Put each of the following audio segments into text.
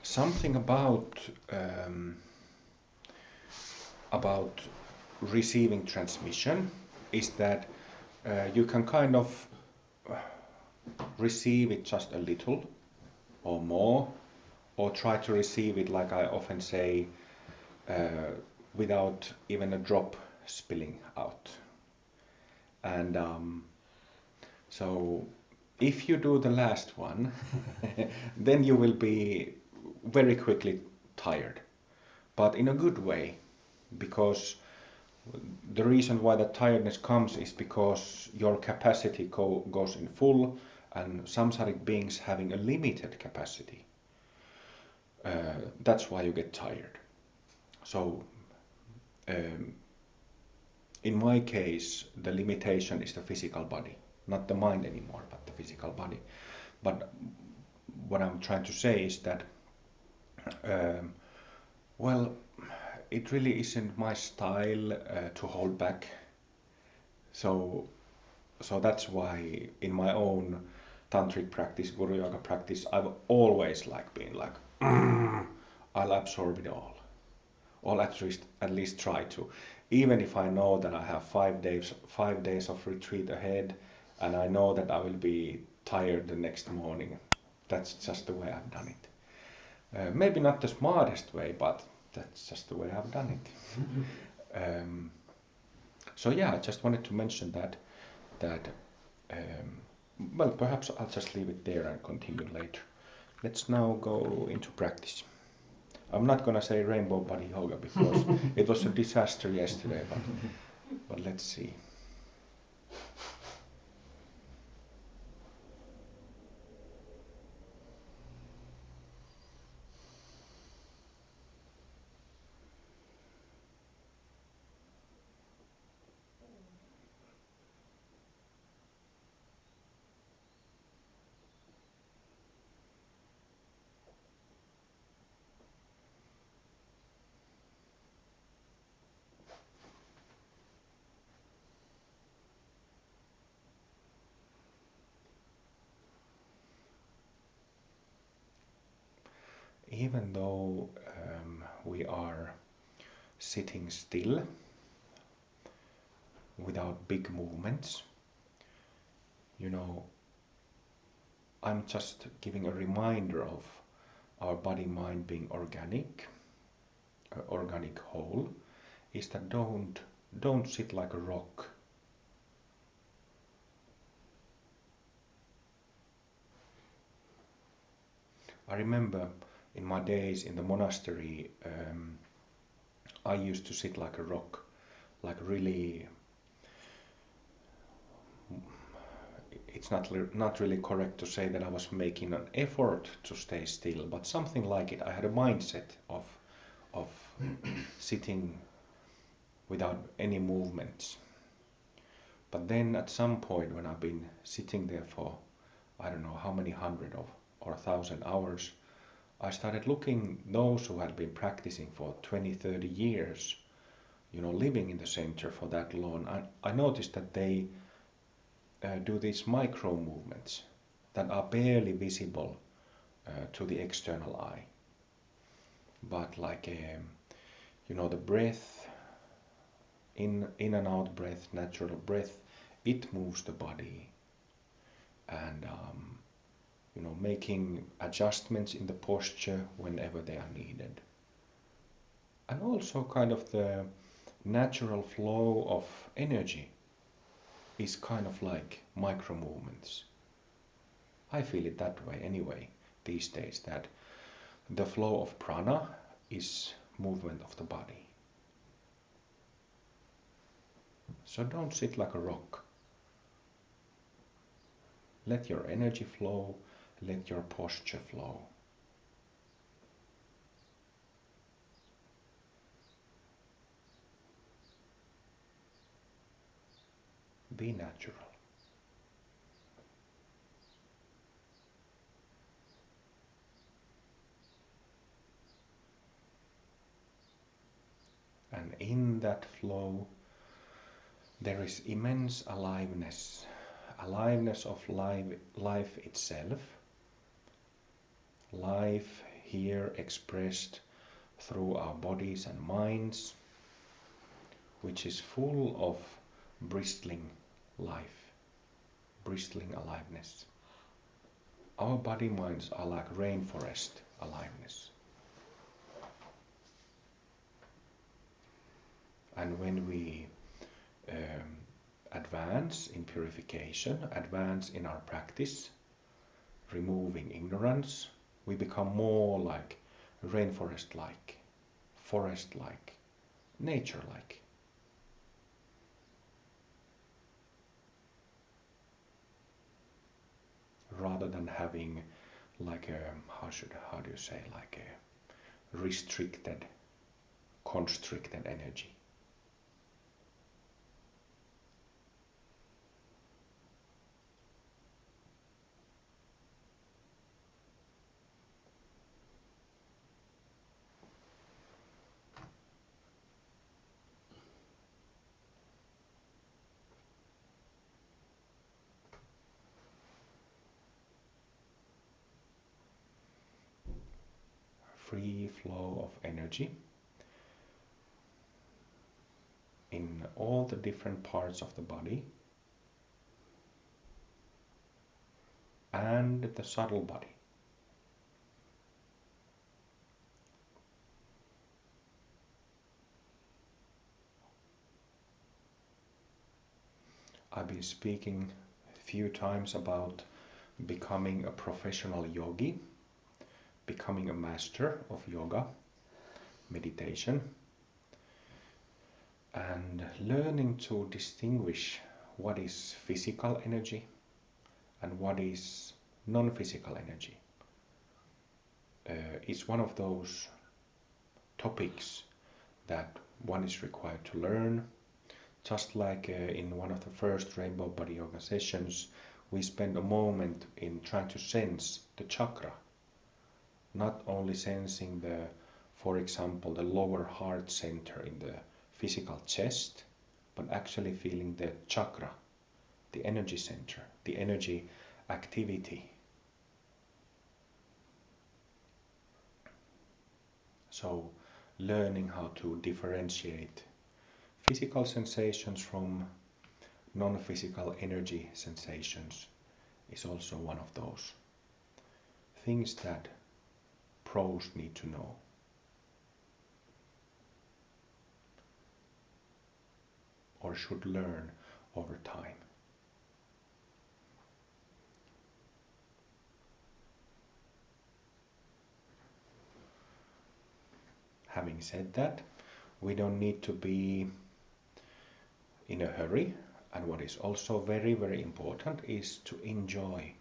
something about receiving transmission is that you can kind of receive it just a little or more, or try to receive it, like I often say, without even a drop spilling out. And so if you do the last one, then you will be very quickly tired, but in a good way, because the reason why the tiredness comes is because your capacity goes in full, and samsaric beings having a limited capacity. That's why you get tired. So in my case, the limitation is the physical body, not the mind anymore, but the physical body. But what I'm trying to say is that, well, it really isn't my style to hold back. So that's why in my own tantric practice, guru yoga practice, I've always been like, I'll absorb it all. Or at least try to. Even if I know that I have 5 days of retreat ahead, and I know that I will be tired the next morning, that's just the way I've done it. Maybe not the smartest way, but that's just the way I've done it. So yeah, I just wanted to mention that well, perhaps I'll just leave it there and continue later. Let's now go into practice. I'm not gonna say rainbow body yoga because it was a disaster yesterday, but let's see. Even though we are sitting still without big movements, I'm just giving a reminder of our body-mind being organic whole, is that don't sit like a rock. I remember in my days in the monastery, I used to sit like a rock, like really. It's not really correct to say that I was making an effort to stay still, but something like it. I had a mindset of sitting without any movements. But then at some point, when I've been sitting there for I don't know how many hundred or 1,000 hours, I started looking those who had been practicing for 20, 30 years, living in the center for that long. I noticed that they do these micro movements that are barely visible to the external eye. But like, the breath, in and out breath, natural breath, it moves the body. And, making adjustments in the posture whenever they are needed. And also kind of the natural flow of energy is kind of like micro movements. I feel it that way anyway these days, that the flow of prana is movement of the body. So don't sit like a rock. Let your energy flow, let your posture flow. Be natural. And in that flow, there is immense aliveness of life itself. Life here expressed through our bodies and minds, which is full of bristling life, bristling aliveness. Our body minds are like rainforest aliveness. And when we advance in purification, advance in our practice, removing ignorance, we become more like rainforest-like, forest-like, nature-like. Rather than having like a, how do you say, like a restricted, constricted energy. Free flow of energy in all the different parts of the body and the subtle body. I've been speaking a few times about becoming a professional yogi, becoming a master of yoga, meditation, and learning to distinguish what is physical energy and what is non-physical energy. It's one of those topics that one is required to learn. Just like in one of the first Rainbow Body Yoga sessions, we spend a moment in trying to sense the chakra, not only sensing the, for example, the lower heart center in the physical chest, but actually feeling the chakra, the energy center, the energy activity. So learning how to differentiate physical sensations from non-physical energy sensations is also one of those things that pros need to know. Or should learn over time. Having said that, we don't need to be in a hurry, and what is also very, very important is to enjoy.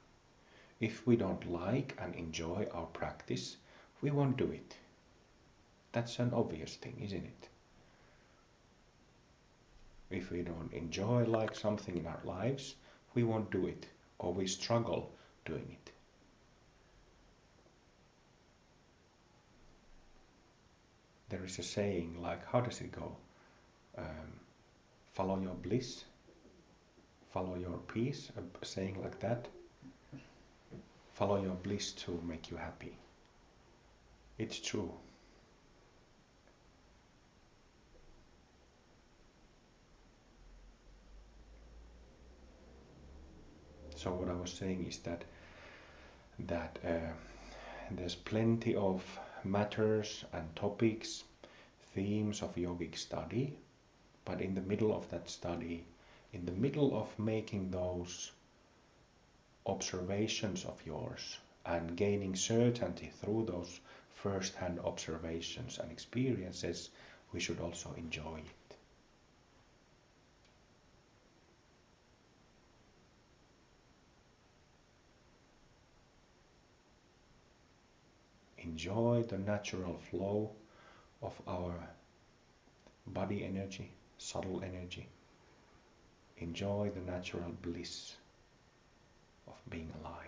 If we don't like and enjoy our practice, we won't do it. That's an obvious thing, isn't it? If we don't enjoy like something in our lives, we won't do it, or we struggle doing it. There is a saying like, how does it go? Follow your bliss, follow your peace, a saying like that. Follow your bliss to make you happy. It's true. So what I was saying is that there's plenty of matters and topics, themes of yogic study, but in the middle of that study, in the middle of making those observations of yours and gaining certainty through those first-hand observations and experiences, we should also enjoy it. Enjoy the natural flow of our body energy, subtle energy. Enjoy the natural bliss of being alive.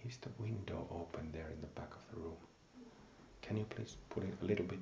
Is the window open there in the back of the room? Can you please put it a little bit?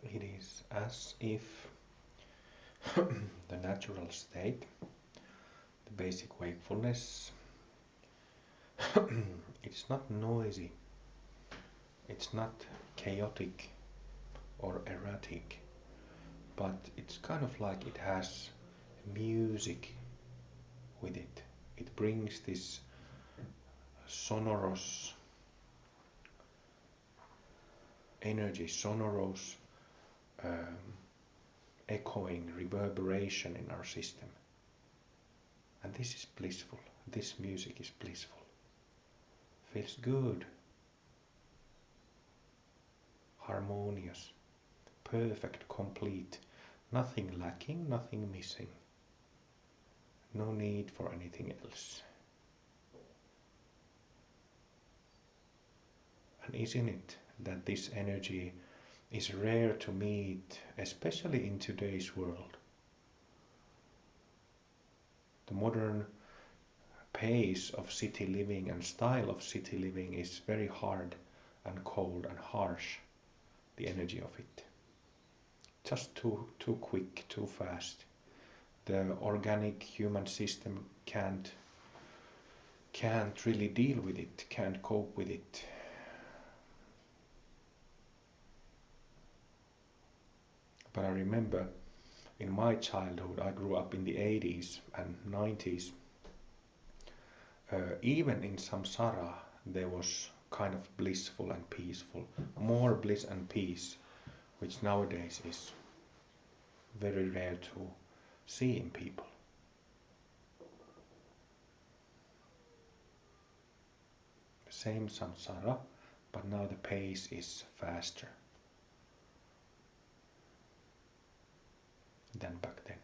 It is as if the natural state, the basic wakefulness, it's not noisy, it's not chaotic or erratic, but it's kind of like it has music with it. It brings this sonorous energy, sonorous um, echoing reverberation in our system. And this is blissful. This music is blissful. Feels good, harmonious, perfect, complete, nothing lacking, nothing missing. No need for anything else. And isn't it that this energy is rare to meet, especially in today's world? The modern pace of city living and style of city living is very hard and cold and harsh, the energy of it. Just too quick, too fast. The organic human system can't really deal with it, can't cope with it. But I remember in my childhood, I grew up in the 80s and 90s. Even in samsara, there was kind of blissful and peaceful, more bliss and peace, which nowadays is very rare to see in people. Same samsara, but now the pace is faster than back then.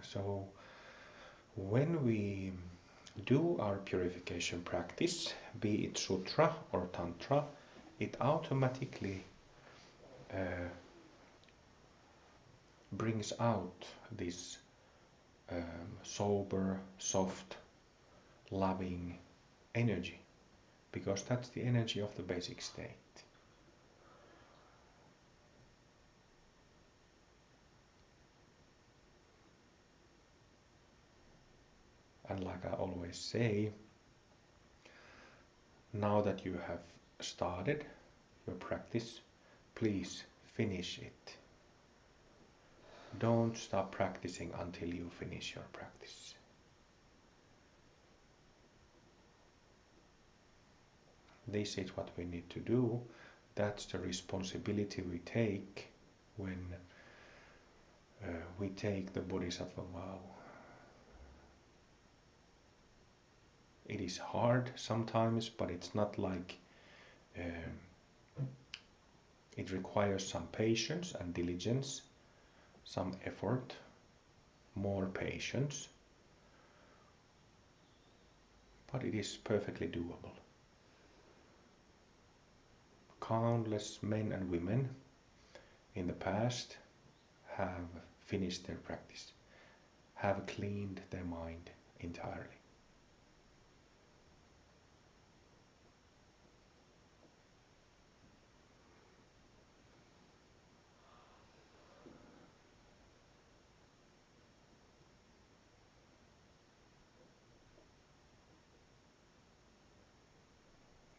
So when we do our purification practice, be it sutra or tantra, it automatically brings out this sober, soft, loving energy, because that's the energy of the basic state. And like I always say, now that you have started your practice, please finish it. Don't stop practicing until you finish your practice. This is what we need to do. That's the responsibility we take when we take the Bodhisattva vow. It is hard sometimes, but it's not like it requires some patience and diligence, some effort, more patience, but it is perfectly doable. Countless men and women in the past have finished their practice, have cleaned their mind entirely.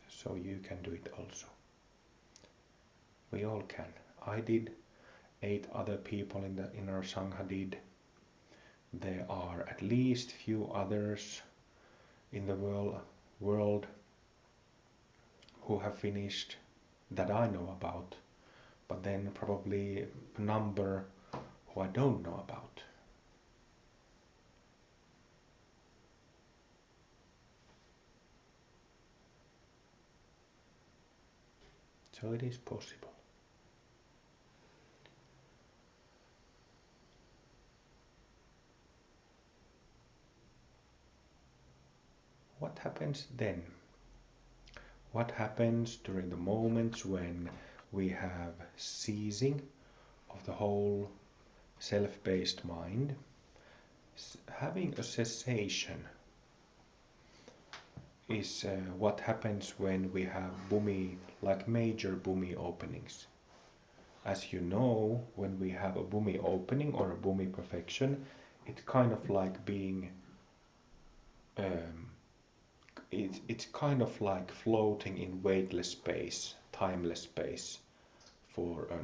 So you can do it also. We all can. I did. 8 other people in our Sangha did. There are at least few others in the world who have finished that I know about, but then probably a number who I don't know about. So it is possible. What happens then? What happens during the moments when we have ceasing of the whole self-based mind? Having a cessation is what happens when we have bhumi, like major bhumi openings. As you know, when we have a bhumi opening or a bhumi perfection, it's kind of like being it's kind of like floating in weightless space, timeless space for a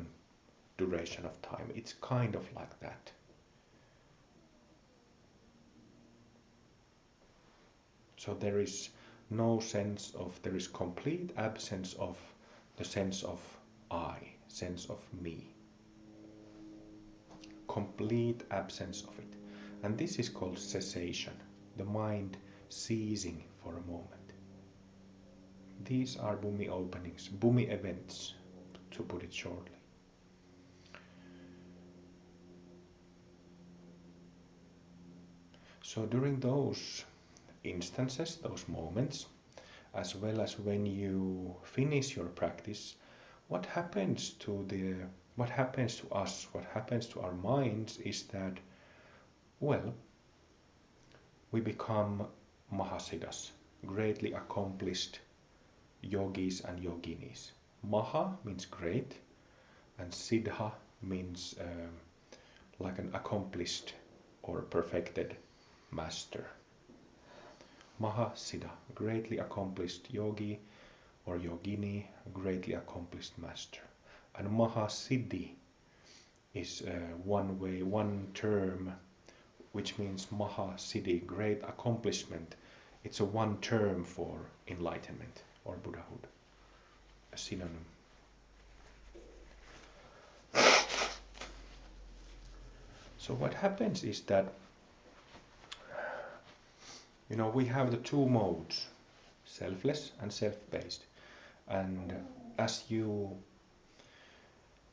duration of time. It's kind of like that. So there is no sense of, there is complete absence of the sense of I, sense of me. Complete absence of it. And this is called cessation, the mind ceasing for a moment. These are bhumi openings, bhumi events, to put it shortly. So during those instances, those moments, as well as when you finish your practice, what happens to us, what happens to our minds is that, well, we become mahasiddhas, greatly accomplished yogis and yoginis. Maha means great, and siddha means like an accomplished or perfected master. Mahasiddha, greatly accomplished yogi or yogini, greatly accomplished master. And Mahasiddhi is one term, which means Mahasiddhi, great accomplishment. It's a one term for enlightenment or Buddhahood, a synonym. So what happens is that, we have the two modes, selfless and self-based. And as you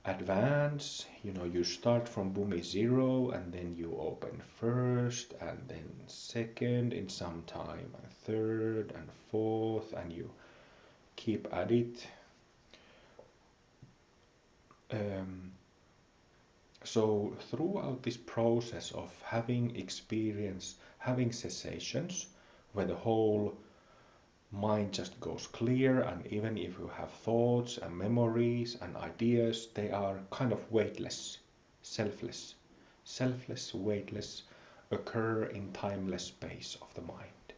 advance, you start from bhumi 0, and then you open first, and then second in some time, and third and fourth, and you keep at it. So throughout this process of having experience, having cessations, where the whole mind just goes clear, and even if you have thoughts and memories and ideas, they are kind of weightless, selfless, weightless, occur in timeless space of the mind,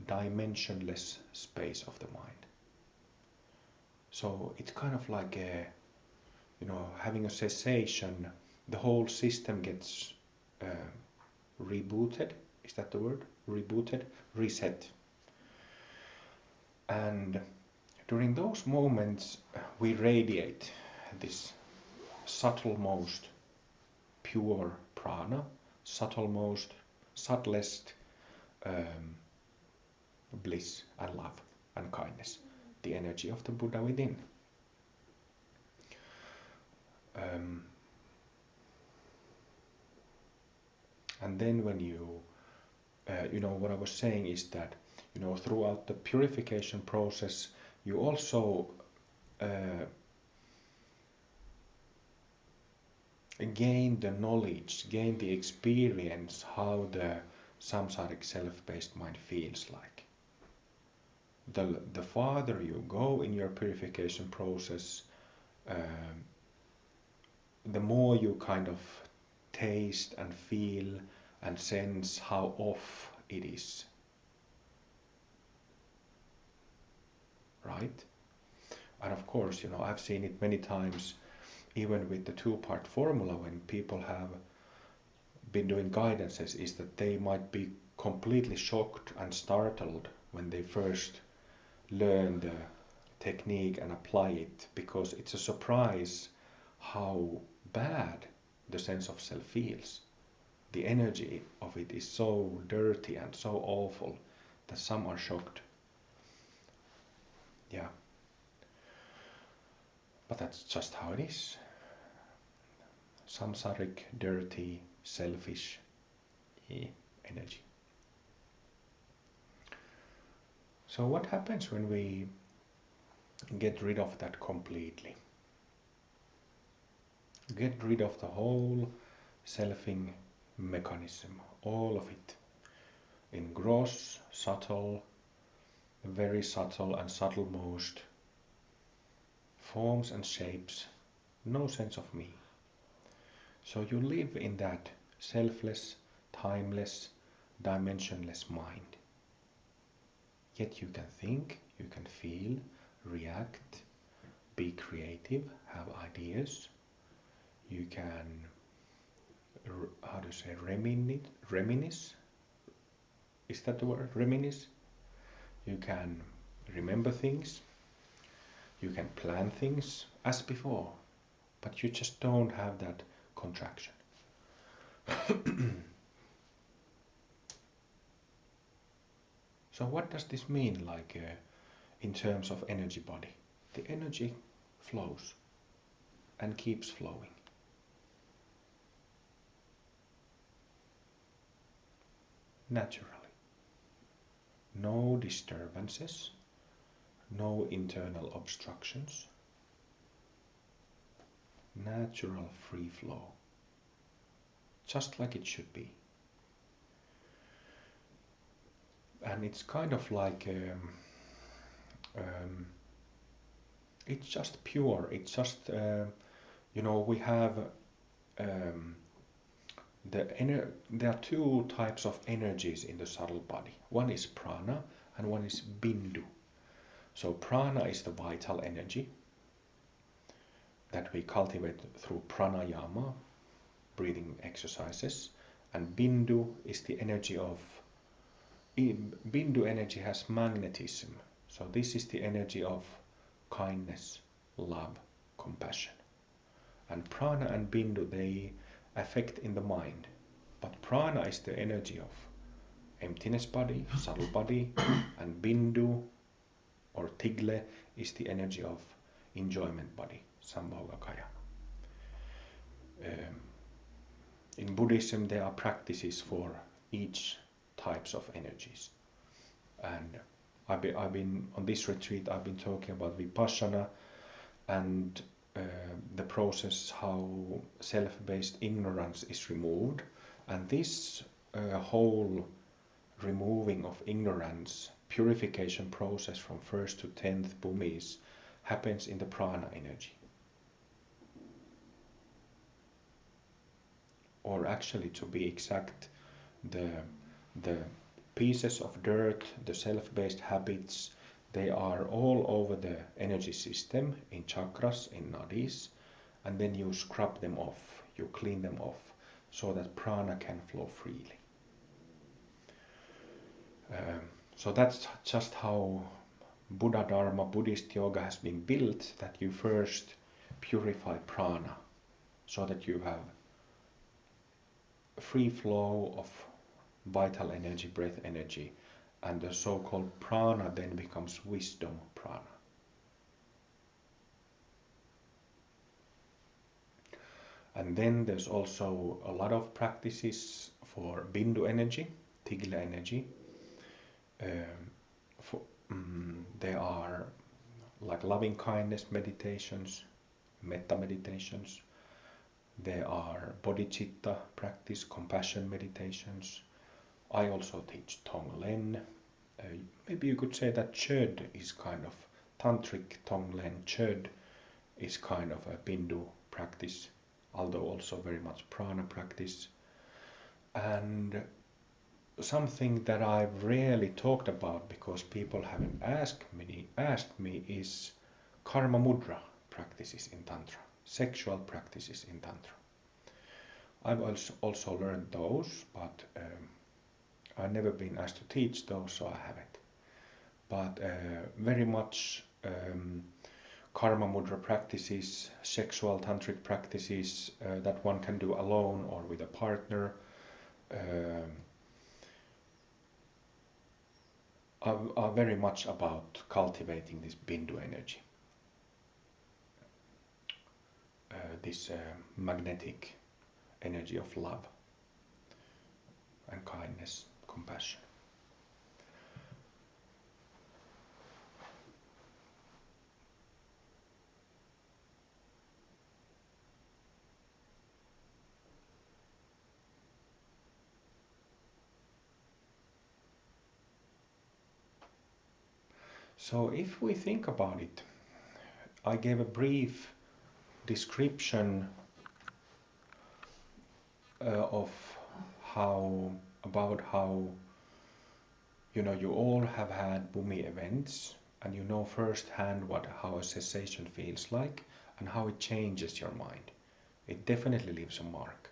dimensionless space of the mind. So it's kind of like having a cessation, the whole system gets rebooted. Is that the word? Rebooted? Reset. And during those moments, we radiate this subtlest pure prana, subtlest bliss and love and kindness, the energy of the Buddha within. And then when what I was saying is that, throughout the purification process, you also gain the knowledge, gain the experience how the samsaric self-based mind feels like. The farther you go in your purification process, the more you kind of taste and feel and sense how off it is. Right? And of course, I've seen it many times, even with the two-part formula, when people have been doing guidances, is that they might be completely shocked and startled when they first learn the technique and apply it, because it's a surprise how bad the sense of self feels. The energy of it is so dirty and so awful that some are shocked. Yeah. But that's just how it is. Samsaric, dirty, selfish energy. So what happens when we get rid of that completely? Get rid of the whole selfing mechanism, all of it, in gross, subtle, very subtle and subtlemost forms and shapes, no sense of me. So you live in that selfless, timeless, dimensionless mind. Yet you can think, you can feel, react, be creative, have ideas. You can, how to say, reminisce? Is that the word? Reminisce? You can remember things. You can plan things as before, but you just don't have that contraction. So what does this mean, like in terms of energy body? The energy flows and keeps flowing. Naturally. No disturbances, no internal obstructions. Natural free flow. Just like it should be. And it's kind of like it's just pure. It's just we have there are two types of energies in the subtle body. One is prana and one is bindu. So prana is the vital energy that we cultivate through pranayama, breathing exercises, and bindu is the energy of bindu energy has magnetism. So this is the energy of kindness, love, compassion. And prana and bindu, they affect in the mind. But prana is the energy of emptiness body, subtle body, and bindu or tigle is the energy of enjoyment body, sambhogakaya. In Buddhism there are practices for each types of energies. And I've been on this retreat, I've been talking about vipassana and the process how self-based ignorance is removed. And this whole removing of ignorance, purification process from 1st to 10th bhumis happens in the prana energy. Or actually, to be exact, the pieces of dirt, the self-based habits, they are all over the energy system, in chakras, in nadis, and then you scrub them off, you clean them off, so that prana can flow freely. So that's just how Buddha Dharma, Buddhist yoga has been built, that you first purify prana, so that you have free flow of vital energy, breath energy, and the so-called prana then becomes wisdom prana. And then there's also a lot of practices for bindu energy, tigla energy. There are like loving kindness meditations, metta meditations. There are bodhicitta practice, compassion meditations. I also teach Tonglen. Maybe you could say that Chöd is kind of tantric Tonglen. Chöd is kind of a bindu practice, although also very much prana practice. And something that I've rarely talked about because people haven't asked me is karma mudra practices in tantra, sexual practices in tantra. I've also learned those, but I've never been asked to teach those, so I haven't. But very much karma mudra practices, sexual tantric practices that one can do alone or with a partner, are very much about cultivating this bindu energy. this magnetic energy of love and kindness, compassion. So if we think about it, I gave a brief description of how you all have had Bhumi events and you know firsthand how a cessation feels like and how it changes your mind. It definitely leaves a mark,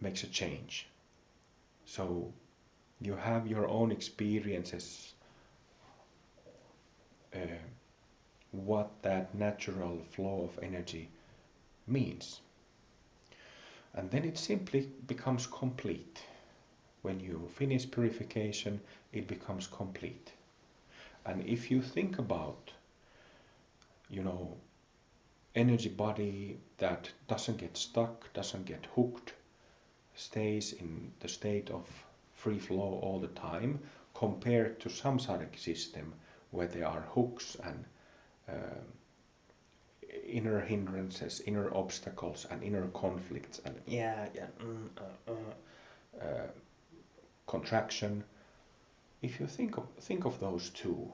makes a change. So you have your own experiences, what that natural flow of energy means. And then it simply becomes complete. When you finish purification, it becomes complete. And if you think about, energy body that doesn't get stuck, doesn't get hooked, stays in the state of free flow all the time, compared to samsaric system where there are hooks and inner hindrances, inner obstacles, and inner conflicts, and contraction. If you think of those two,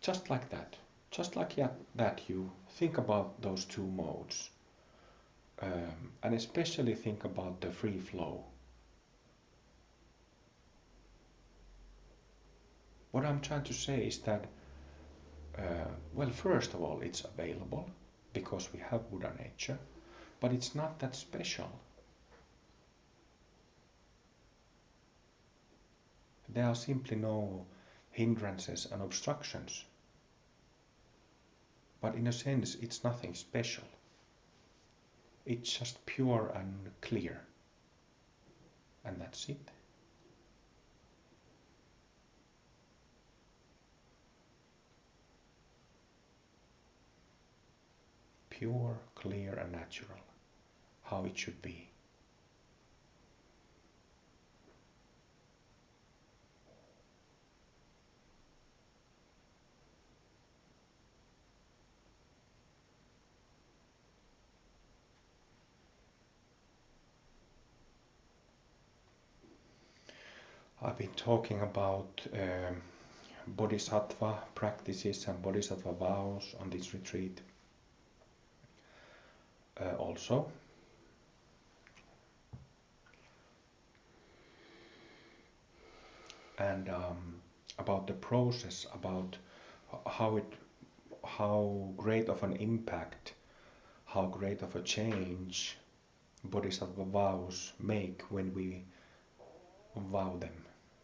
just like that, you think about those two modes, and especially think about the free flow. What I'm trying to say is that, first of all, it's available because we have Buddha nature, but it's not that special. There are simply no hindrances and obstructions. But in a sense, it's nothing special. It's just pure and clear. And that's it. Pure, clear, and natural. How it should be. I've been talking about bodhisattva practices and bodhisattva vows on this retreat also. And about the process, about how great of an impact, how great of a change bodhisattva vows make when we vow them,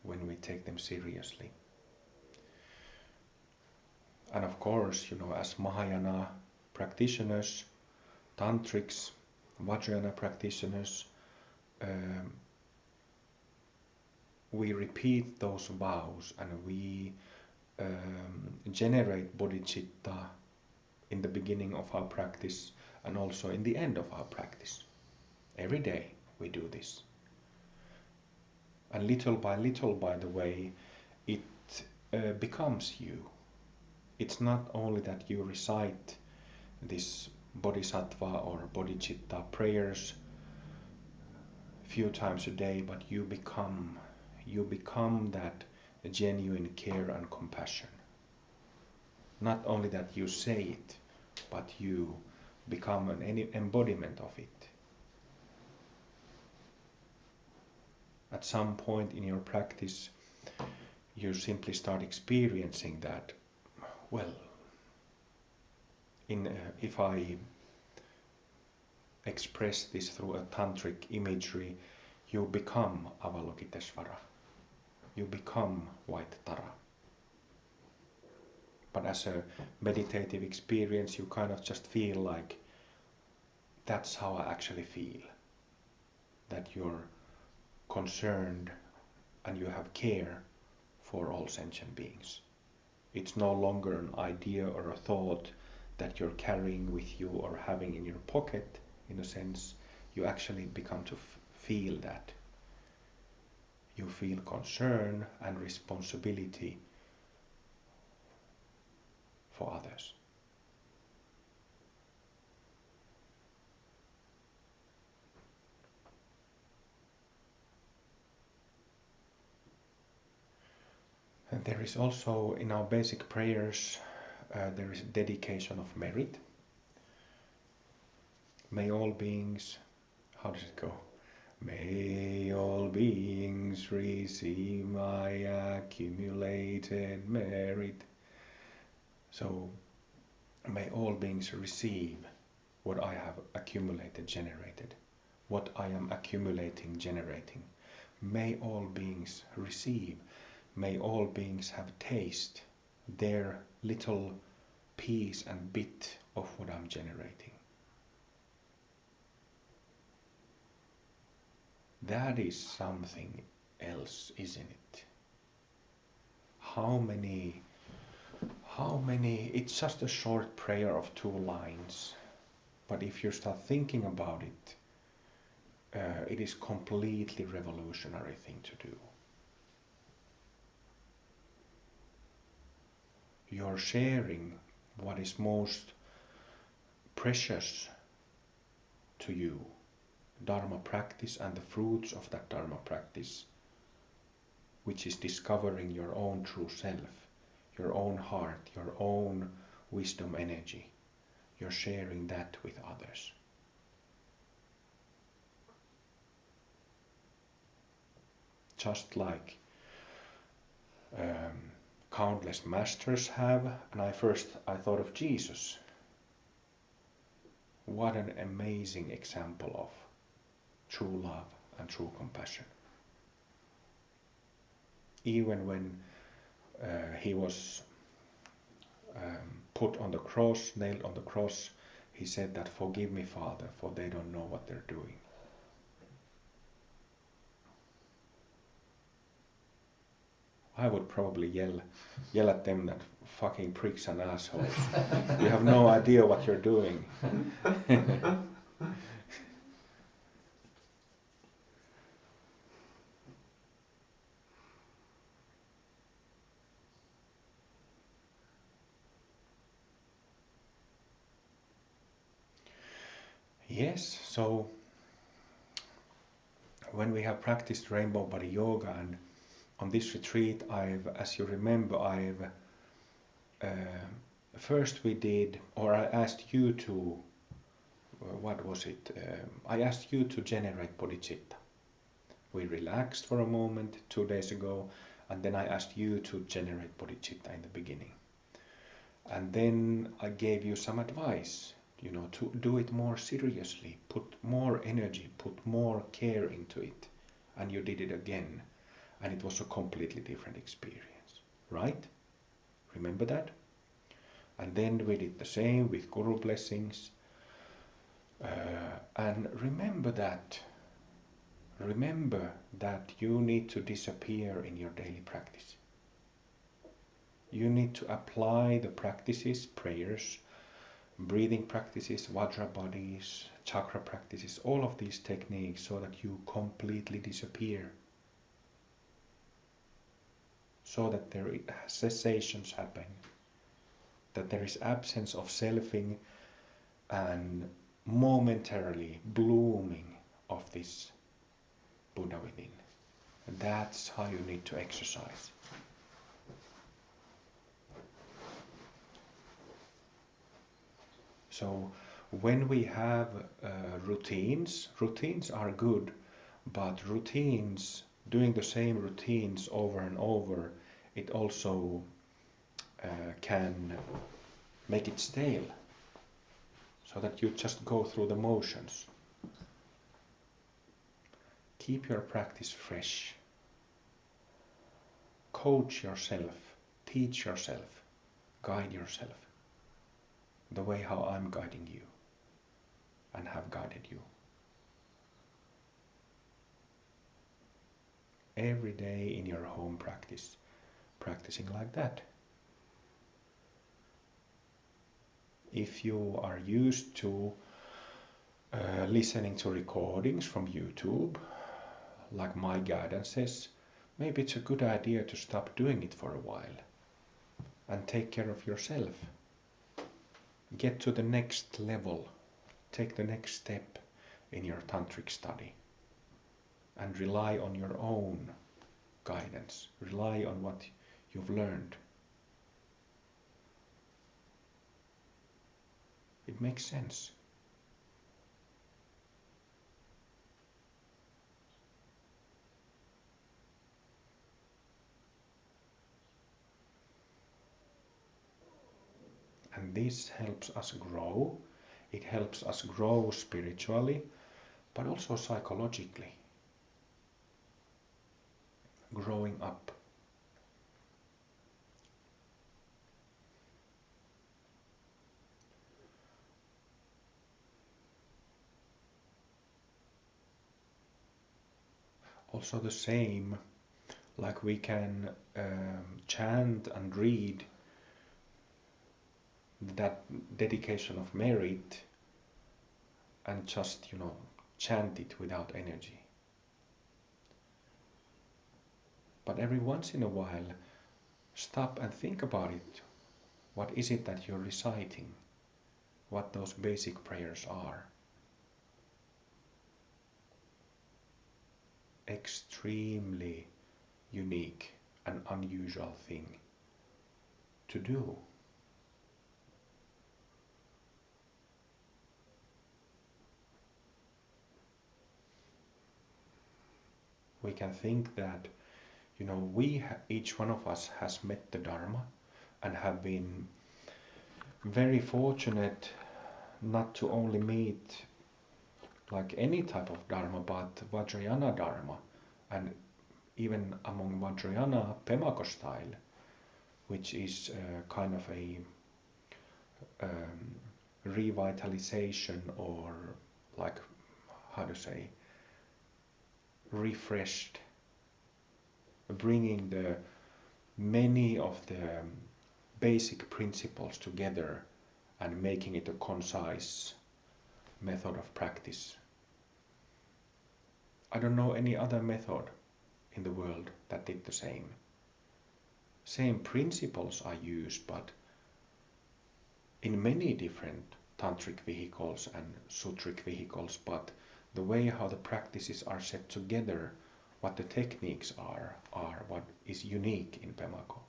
when we take them seriously. And of course, as Mahayana practitioners, tantrics, Vajrayana practitioners, we repeat those vows and we generate bodhicitta in the beginning of our practice and also in the end of our practice. Every day we do this. And little by little, by the way, it becomes you. It's not only that you recite this bodhisattva or bodhicitta prayers few times a day, but you become that genuine care and compassion. Not only that you say it, but you become an embodiment of it. At some point in your practice, you simply start experiencing that, if I express this through a tantric imagery, you become Avalokiteshvara. You become White Tara. But as a meditative experience, you kind of just feel like that's how I actually feel. That you're concerned and you have care for all sentient beings. It's no longer an idea or a thought that you're carrying with you or having in your pocket, in a sense, you actually become to feel that. You feel concern and responsibility for others. And there is also in our basic prayers, there is dedication of merit. May all beings, how does it go? May all beings receive my accumulated merit. So, may all beings receive what I have accumulated, generated, what I am accumulating, generating. May all beings receive. May all beings have taste, their little piece and bit of what I'm generating. That is something else, isn't it? How many, it's just a short prayer of 2 lines, but if you start thinking about it, it is completely revolutionary thing to do. You're sharing what is most precious to you, Dharma practice and the fruits of that Dharma practice, which is discovering your own true self, your own heart, your own wisdom energy. You're sharing that with others. Just like countless masters have, and I thought of Jesus. What an amazing example of true love and true compassion. Even when he was put on the cross, nailed on the cross, he said that, "Forgive me, Father, for they don't know what they're doing." I would probably yell at them, that fucking pricks and assholes. You have no idea what you're doing. Yes, so when we have practiced rainbow body yoga, and on this retreat, as you remember, first we did, or I asked you to, what was it? I asked you to generate bodhicitta. We relaxed for a moment 2 days ago, and then I asked you to generate bodhicitta in the beginning. And then I gave you some advice, to do it more seriously, put more energy, put more care into it. And you did it again, and it was a completely different experience, right? Remember that? And then we did the same with Guru blessings. And remember that you need to disappear in your daily practice. You need to apply the practices, prayers, breathing practices, vajra bodies, chakra practices, all of these techniques, so that you completely disappear. So that there is cessations happen, that there is absence of selfing and momentarily blooming of this Buddha within. And that's how you need to exercise. So when we have routines are good, but doing the same routines over and over, it also can make it stale, so that you just go through the motions. Keep your practice fresh. Coach yourself, teach yourself, guide yourself, the way how I'm guiding you and have guided you. Every day in your home practice, practicing like that. If you are used to listening to recordings from YouTube, like my guidance says, maybe it's a good idea to stop doing it for a while and take care of yourself. Get to the next level, take the next step in your tantric study and rely on your own guidance, rely on what you've learned. It makes sense. And this helps us grow. It helps us grow spiritually, but also psychologically. Growing up. Also the same, like we can chant and read that dedication of merit and just, chant it without energy. But every once in a while, stop and think about it. What is it that you're reciting? What those basic prayers are? Extremely unique and unusual thing to do. We can think that, each one of us has met the Dharma and have been very fortunate not to only meet like any type of Dharma, but Vajrayana Dharma, and even among Vajrayana Pemako style, which is kind of a revitalization, or like, how to say, refreshed, bringing the many of the basic principles together and making it a concise method of practice. I don't know any other method in the world that did the same. Same principles are used, but in many different tantric vehicles and sutric vehicles, but the way how the practices are set together, what the techniques are what is unique in Pemako.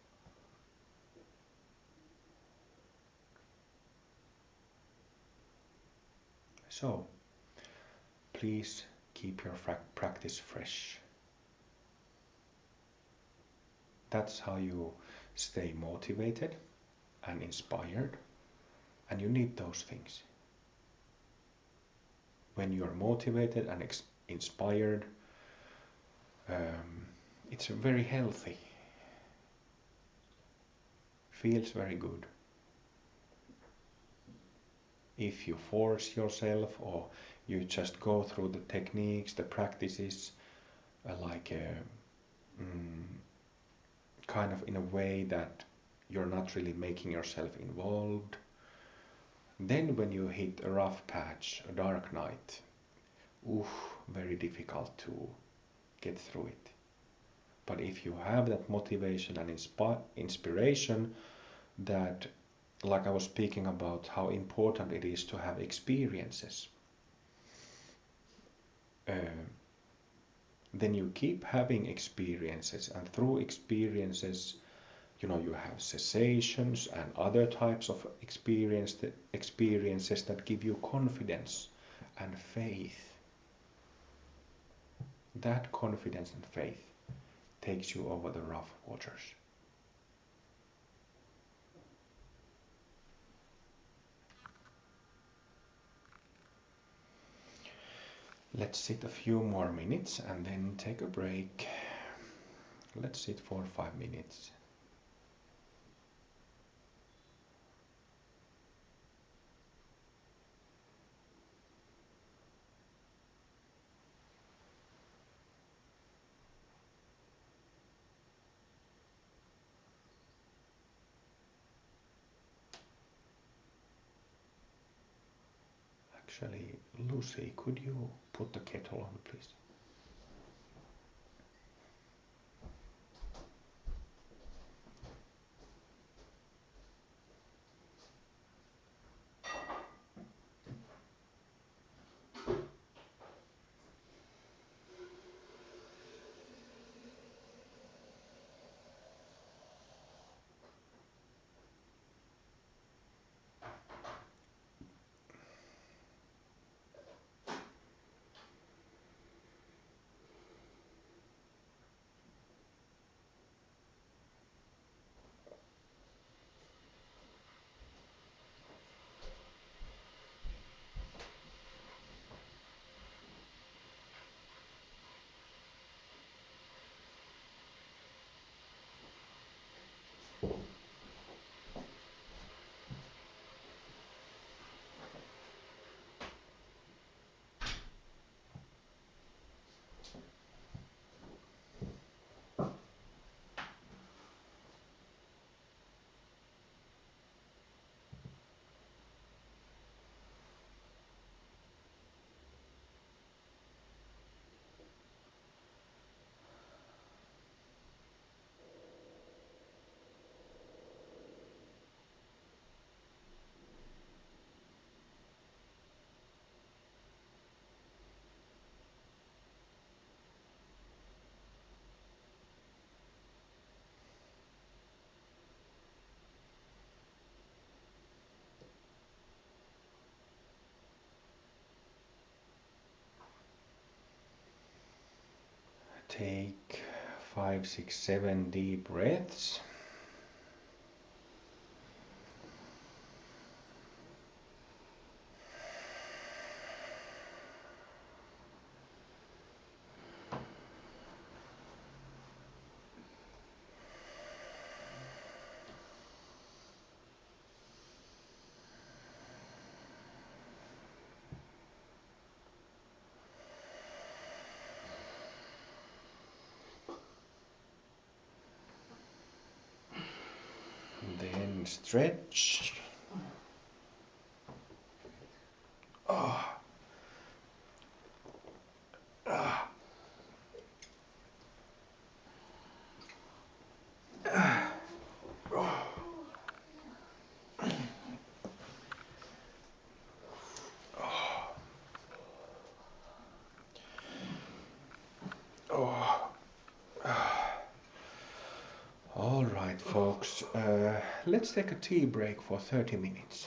So, please keep your practice fresh. That's how you stay motivated and inspired, and you need those things. When you're motivated and inspired, it's very healthy. Feels very good. If you force yourself, or you just go through the techniques, the practices, kind of in a way that you're not really making yourself involved, then when you hit a rough patch, a dark night, very difficult to get through it. But if you have that motivation and inspiration, that, like I was speaking about, how important it is to have experiences, then you keep having experiences, and through experiences, you have cessations and other types of experiences that give you confidence and faith. That confidence and faith takes you over the rough waters. Let's sit a few more minutes and then take a break. Let's sit for 5 minutes. Actually, Lucy, could you put the kettle on, please? Take 5, 6, 7 deep breaths. Then stretch. Ah. Ah. Ah. Oh. Oh. All right, folks. Let's take a tea break for 30 minutes.